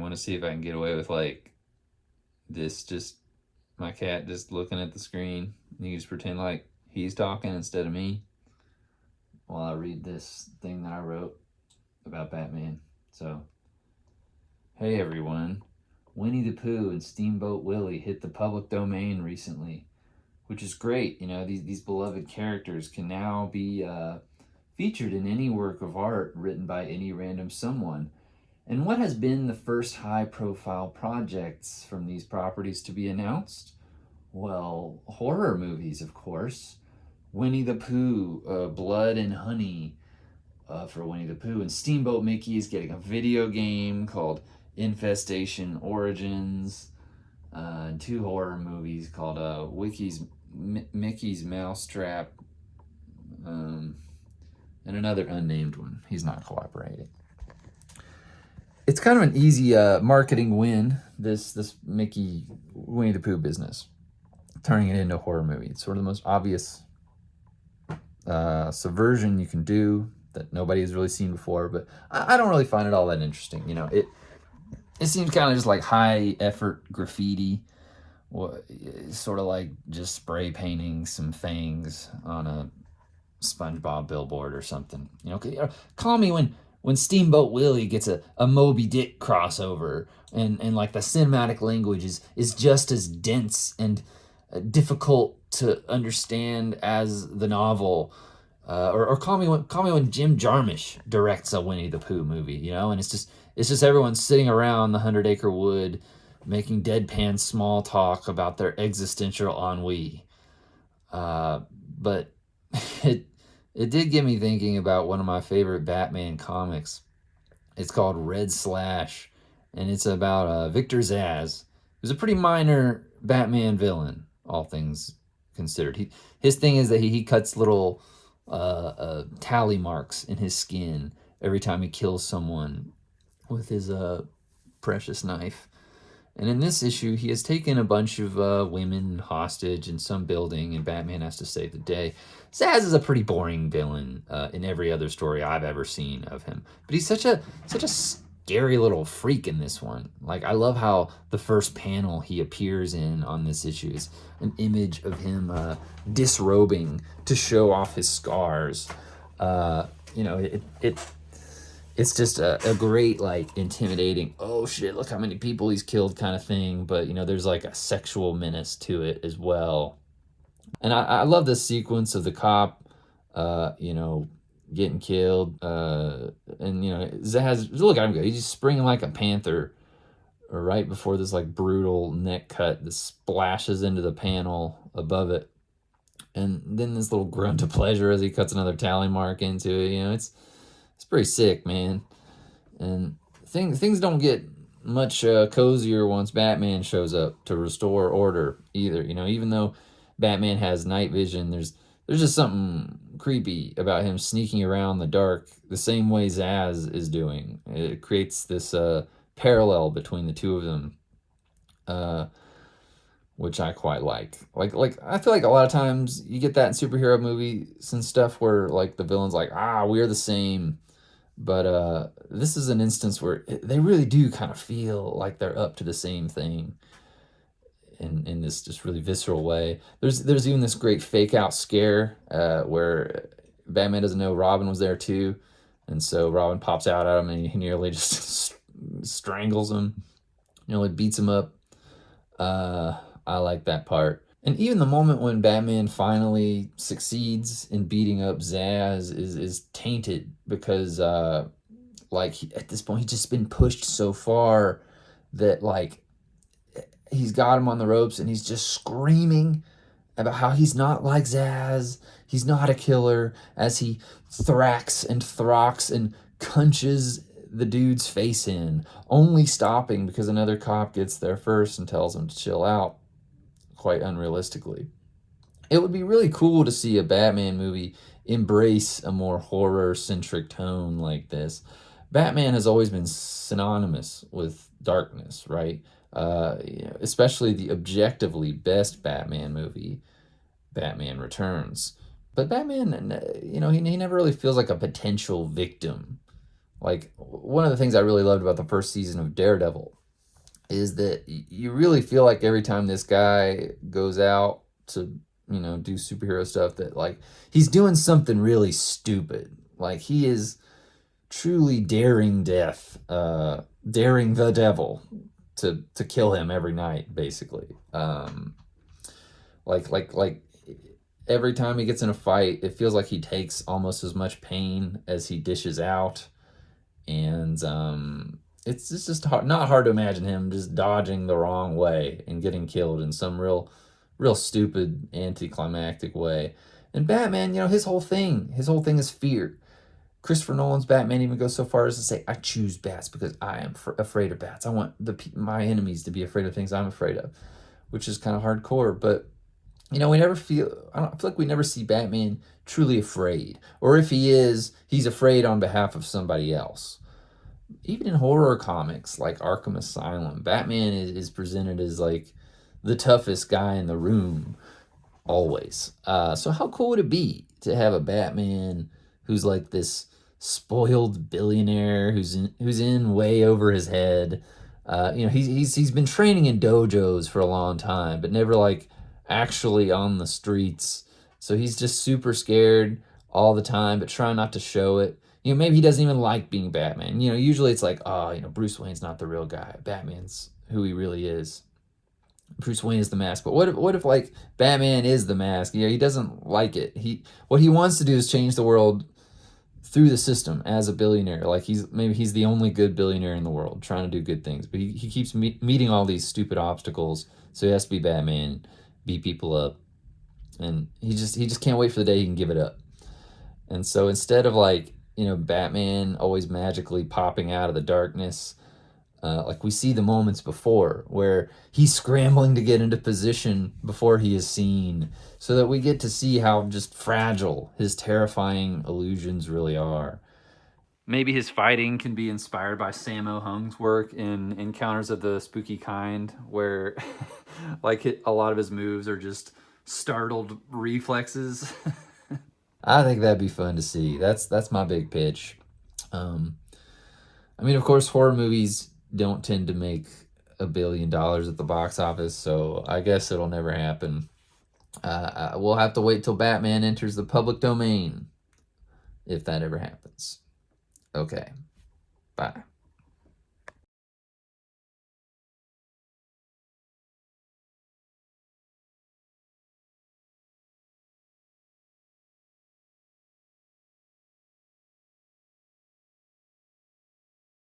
want to see if I can get away with like this, just my cat just looking at the screen. You just pretend like he's talking instead of me while I read this thing that I wrote about Batman. So, hey everyone. Winnie the Pooh and Steamboat Willie hit the public domain recently, which is great. You know, these beloved characters can now be featured in any work of art written by any random someone. And what has been the first high profile projects from these properties to be announced? Well, horror movies, of course. Winnie the Pooh, Blood and Honey for Winnie the Pooh, and Steamboat Mickey is getting a video game called Infestation Origins, and two horror movies called Mickey's Mousetrap, and another unnamed one. He's not cooperating. It's kind of an easy marketing win, this Mickey Winnie the Pooh business, turning it into a horror movie. It's sort of the most obvious subversion you can do that nobody has really seen before, but I don't really find it all that interesting. You know, it seems kind of just like high effort graffiti, sort of like just spray painting some things on a SpongeBob billboard or something. You know, call me when Steamboat Willie gets a Moby Dick crossover, and like the cinematic language is just as dense and difficult to understand as the novel. Or call me when Jim Jarmusch directs a Winnie the Pooh movie, you know, and it's just everyone sitting around the 100-acre wood making deadpan small talk about their existential ennui. But it did get me thinking about one of my favorite Batman comics. It's called Red Slash, and it's about Victor Zsasz, who's a pretty minor Batman villain, all things considered. His thing is that he cuts little tally marks in his skin every time he kills someone with his precious knife. And in this issue, he has taken a bunch of women hostage in some building, and Batman has to save the day. Zsasz is a pretty boring villain in every other story I've ever seen of him, but he's such a scary little freak in this one. Like, I love how the first panel he appears in on this issue is an image of him disrobing to show off his scars. You know, it's just a great, like, intimidating, oh shit, look how many people he's killed kind of thing. But, you know, there's like a sexual menace to it as well. And I love this sequence of the cop, you know, getting killed. And, you know, Zsasz, look at him go. He's just springing like a panther right before this, like, brutal neck cut that splashes into the panel above it. And then this little grunt of pleasure as he cuts another tally mark into it. You know, it's pretty sick, man. And things don't get much cozier once Batman shows up to restore order either. You know, even though Batman has night vision, there's just something creepy about him sneaking around the dark the same way Zsasz is doing. It creates this parallel between the two of them, which I quite like. Like I feel like a lot of times you get that in superhero movies and stuff where, like, the villain's like, we're the same. But this is an instance where they really do kind of feel like they're up to the same thing in this just really visceral way. There's even this great fake out scare where Batman doesn't know Robin was there too, and so Robin pops out at him and he nearly just strangles him, nearly beats him up. I like that part. And even the moment when Batman finally succeeds in beating up Zsasz is tainted because, at this point, he's just been pushed so far that, like, he's got him on the ropes and he's just screaming about how he's not like Zsasz. He's not a killer, as he thracks and throcks and punches the dude's face in, only stopping because another cop gets there first and tells him to chill out, quite unrealistically. It would be really cool to see a Batman movie embrace a more horror-centric tone like this. Batman has always been synonymous with darkness, right? Especially the objectively best Batman movie, Batman Returns. But Batman, he never really feels like a potential victim Like, one of the things I really loved about the first season of Daredevil is that you really feel like every time this guy goes out to, do superhero stuff, that like he's doing something really stupid. Like, he is truly daring death, daring the devil to kill him every night, basically. Like every time he gets in a fight, it feels like he takes almost as much pain as he dishes out, and it's just not hard to imagine him just dodging the wrong way and getting killed in some real stupid anticlimactic way. And Batman, his whole thing is fear. Christopher Nolan's Batman even goes so far as to say, "I choose bats because I am afraid of bats. I want my enemies to be afraid of things I'm afraid of," which is kind of hardcore. But we never feel. I feel like we never see Batman truly afraid, or if he is, he's afraid on behalf of somebody else. Even in horror comics like Arkham Asylum, Batman is presented as like the toughest guy in the room always. So how cool would it be to have a Batman who's like this spoiled billionaire who's in way over his head? He's been training in dojos for a long time, but never like actually on the streets. So he's just super scared all the time, but trying not to show it. Maybe he doesn't even like being Batman. Usually it's like, oh, Bruce Wayne's not the real guy. Batman's who he really is. Bruce Wayne is the mask. But what if like Batman is the mask? He doesn't like it. What he wants to do is change the world through the system as a billionaire. Like he's the only good billionaire in the world trying to do good things. But he keeps meeting all these stupid obstacles. So he has to be Batman, beat people up, and he just can't wait for the day he can give it up. And so instead of like Batman always magically popping out of the darkness, like we see the moments before where he's scrambling to get into position before he is seen, so that we get to see how just fragile his terrifying illusions really are. Maybe his fighting can be inspired by Sammo Hung's work in Encounters of the Spooky Kind, where like a lot of his moves are just startled reflexes. I think that'd be fun to see. That's my big pitch. Um, I mean, of course, horror movies don't tend to make $1 billion at the box office, so I guess it'll never happen. We'll have to wait till Batman enters the public domain if that ever happens. Okay, bye.